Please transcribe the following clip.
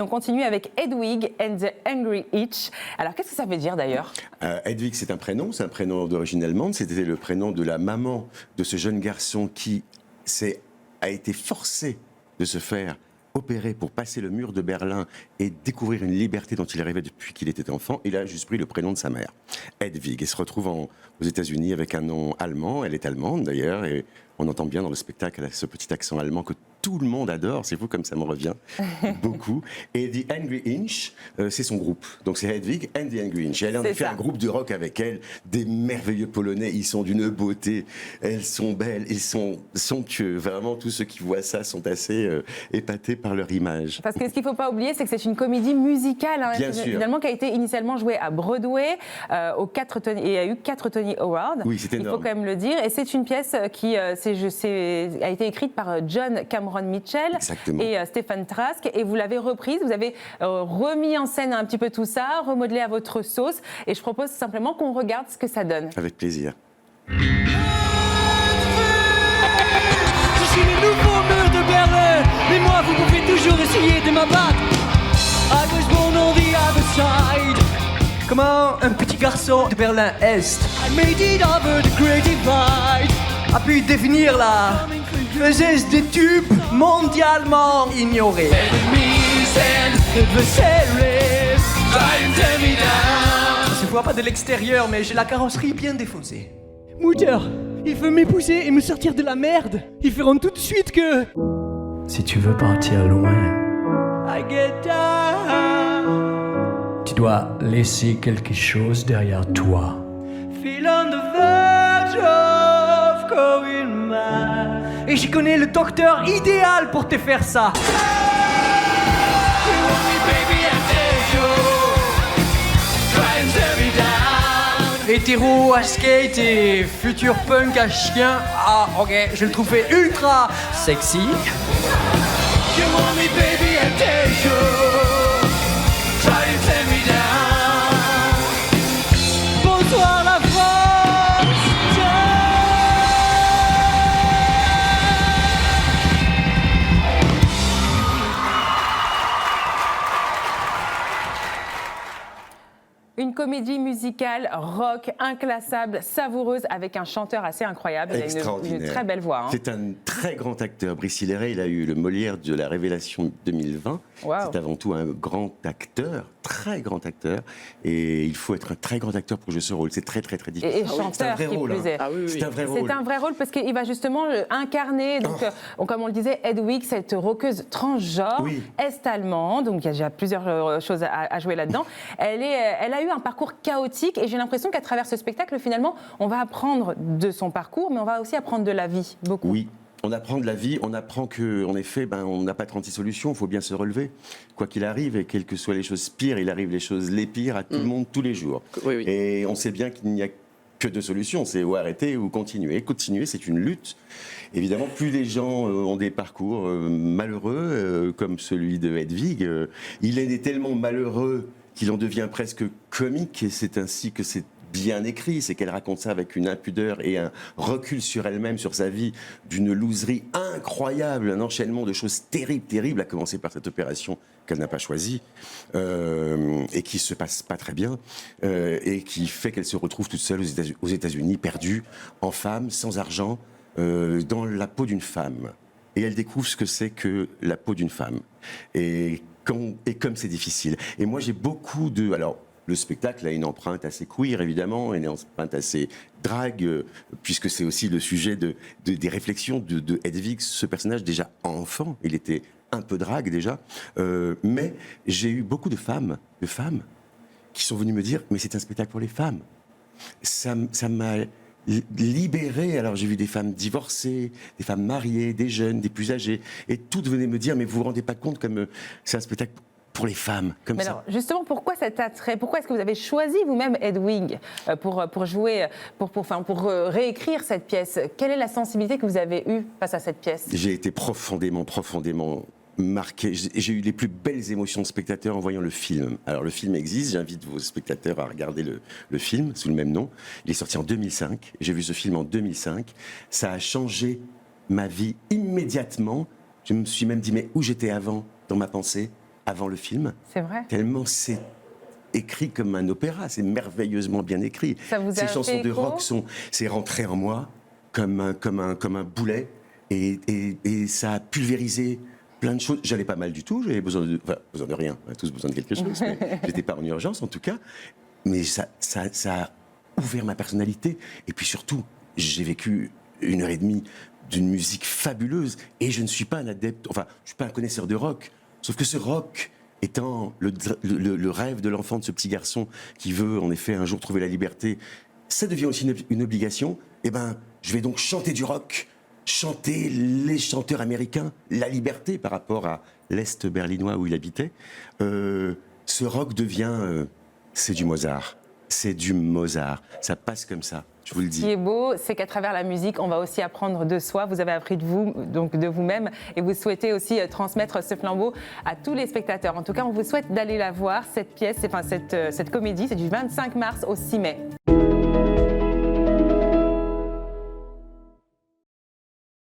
On continue avec Hedwig and the Angry Inch. Alors, qu'est-ce que ça veut dire d'ailleurs? Hedwig, c'est un prénom d'origine allemande. C'était le prénom de la maman de ce jeune garçon qui a été forcé de se faire opérer pour passer le mur de Berlin et découvrir une liberté dont il rêvait depuis qu'il était enfant. Il a juste pris le prénom de sa mère, Hedwig, et se retrouve aux États-Unis avec un nom allemand. Elle est allemande d'ailleurs, et on entend bien dans le spectacle ce petit accent allemand que tout le monde adore. C'est fou comme ça me revient beaucoup. Et The Angry Inch, c'est son groupe. Donc c'est Hedwig and the Angry Inch. Elle en a fait un groupe de rock avec elle, des merveilleux Polonais. Ils sont d'une beauté, elles sont belles, ils sont somptueux. Vraiment, tous ceux qui voient ça sont assez épatés par leur image. Parce que ce qu'il ne faut pas oublier, c'est que c'est une comédie musicale, hein, bien sûr, finalement, qui a été initialement jouée à Broadway, et il y a eu 4 Tony Awards. Oui, c'est énorme. Il faut quand même le dire. Et c'est une pièce qui a été écrite par John Cameron Mitchell. Exactement. Et Stephen Trask. Et vous l'avez reprise, vous avez remis en scène un petit peu tout ça, remodelé à votre sauce. Et je propose simplement qu'on regarde ce que ça donne. Avec plaisir. Je suis le nouveau mur de Berlin, mais moi vous pouvez toujours essayer de m'abattre. I was born on the other side. Comment un petit garçon de Berlin-Est I made it over the Great Divide a pu devenir la faiseuse des tubes mondialement ignorée. Ça se voit pas de l'extérieur, mais j'ai la carrosserie bien défoncée. Mutter, il veut m'épouser et me sortir de la merde. Ils feront tout de suite que... Si tu veux partir loin, I get down. Tu dois laisser quelque chose derrière toi. Feel on the verge of going mad. Et j'y connais le docteur idéal pour te faire ça. Hétéro à skate et futur punk à chien. Ah ok, je le trouvais ultra sexy. You want me baby and take you. Try and tear me down. Bonsoir la France. Une comédie musicale, rock, inclassable, savoureuse, avec un chanteur assez incroyable. Il a une très belle voix. Hein. C'est un très grand acteur. Brice Hilleret, il a eu le Molière de la Révélation 2020. Wow. C'est avant tout un grand acteur, très grand acteur. Et il faut être un très grand acteur pour jouer ce rôle. C'est très, très, très difficile. Et chanteur, qui plus est. Ah oui, oui. C'est un vrai rôle. C'est un vrai rôle parce qu'il va justement incarner, donc, comme on le disait, Hedwig, cette rockeuse transgenre, est-allemande. Donc il y a déjà plusieurs choses à jouer là-dedans. Elle a eu un parcours chaotique et j'ai l'impression qu'à travers ce spectacle, finalement, on va apprendre de son parcours, mais on va aussi apprendre de la vie, beaucoup. Oui. On apprend de la vie, on apprend qu'en effet, on n'a pas 36 solutions, il faut bien se relever. Quoi qu'il arrive, et quelles que soient les choses pires, il arrive les choses les pires à tout le monde, tous les jours. Oui, oui. Et on sait bien qu'il n'y a que deux solutions, c'est ou arrêter ou continuer. Continuer, c'est une lutte. Évidemment, plus les gens ont des parcours malheureux, comme celui de Hedwig, il est tellement malheureux qu'il en devient presque comique, et c'est ainsi que c'est bien écrit, c'est qu'elle raconte ça avec une impudeur et un recul sur elle-même, sur sa vie, d'une loserie incroyable, un enchaînement de choses terribles, à commencer par cette opération qu'elle n'a pas choisie, et qui se passe pas très bien, et qui fait qu'elle se retrouve toute seule aux États-Unis, perdue, en femme, sans argent, dans la peau d'une femme. Et elle découvre ce que c'est que la peau d'une femme. Et comme c'est difficile. Et moi, j'ai beaucoup de... Alors, le spectacle a une empreinte assez queer, évidemment, une empreinte assez drague, puisque c'est aussi le sujet des réflexions de Hedwig, ce personnage déjà enfant. Il était un peu drague déjà. Mais j'ai eu beaucoup de femmes qui sont venues me dire « Mais c'est un spectacle pour les femmes ». Ça m'a libéré. Alors j'ai vu des femmes divorcées, des femmes mariées, des jeunes, des plus âgés, et toutes venaient me dire « Mais vous vous rendez pas compte comme c'est un spectacle pour les femmes, comme mais ça. » Alors, justement, pourquoi cet attrait? Pourquoi est-ce que vous avez choisi vous-même Hedwig pour jouer, pour réécrire cette pièce? Quelle est la sensibilité que vous avez eue face à cette pièce? J'ai été profondément marqué. J'ai eu les plus belles émotions de spectateur en voyant le film. Alors le film existe, j'invite vos spectateurs à regarder le film sous le même nom. Il est sorti en 2005, j'ai vu ce film en 2005. Ça a changé ma vie immédiatement. Je me suis même dit, mais où j'étais avant dans ma pensée? avant le film. C'est vrai. Tellement c'est écrit comme un opéra, c'est merveilleusement bien écrit. Ces chansons de rock c'est rentré en moi comme un boulet et ça a pulvérisé plein de choses. J'allais pas mal du tout, j'avais besoin de rien, on a tous besoin de quelque chose, mais j'étais pas en urgence en tout cas. Mais ça a ouvert ma personnalité et puis surtout, j'ai vécu 1h30 d'une musique fabuleuse et je ne suis pas un adepte, enfin, je suis pas un connaisseur de rock, sauf que ce rock étant le rêve de l'enfant de ce petit garçon qui veut en effet un jour trouver la liberté, ça devient aussi une obligation. Eh ben, je vais donc chanter du rock, chanter les chanteurs américains, la liberté par rapport à l'Est berlinois où il habitait. Ce rock devient, c'est du Mozart. C'est du Mozart. Ça passe comme ça, je vous le dis. Ce qui est beau, c'est qu'à travers la musique, on va aussi apprendre de soi. Vous avez appris de vous, donc de vous-même, et vous souhaitez aussi transmettre ce flambeau à tous les spectateurs. En tout cas, on vous souhaite d'aller la voir, cette pièce, enfin cette comédie. C'est du 25 mars au 6 mai.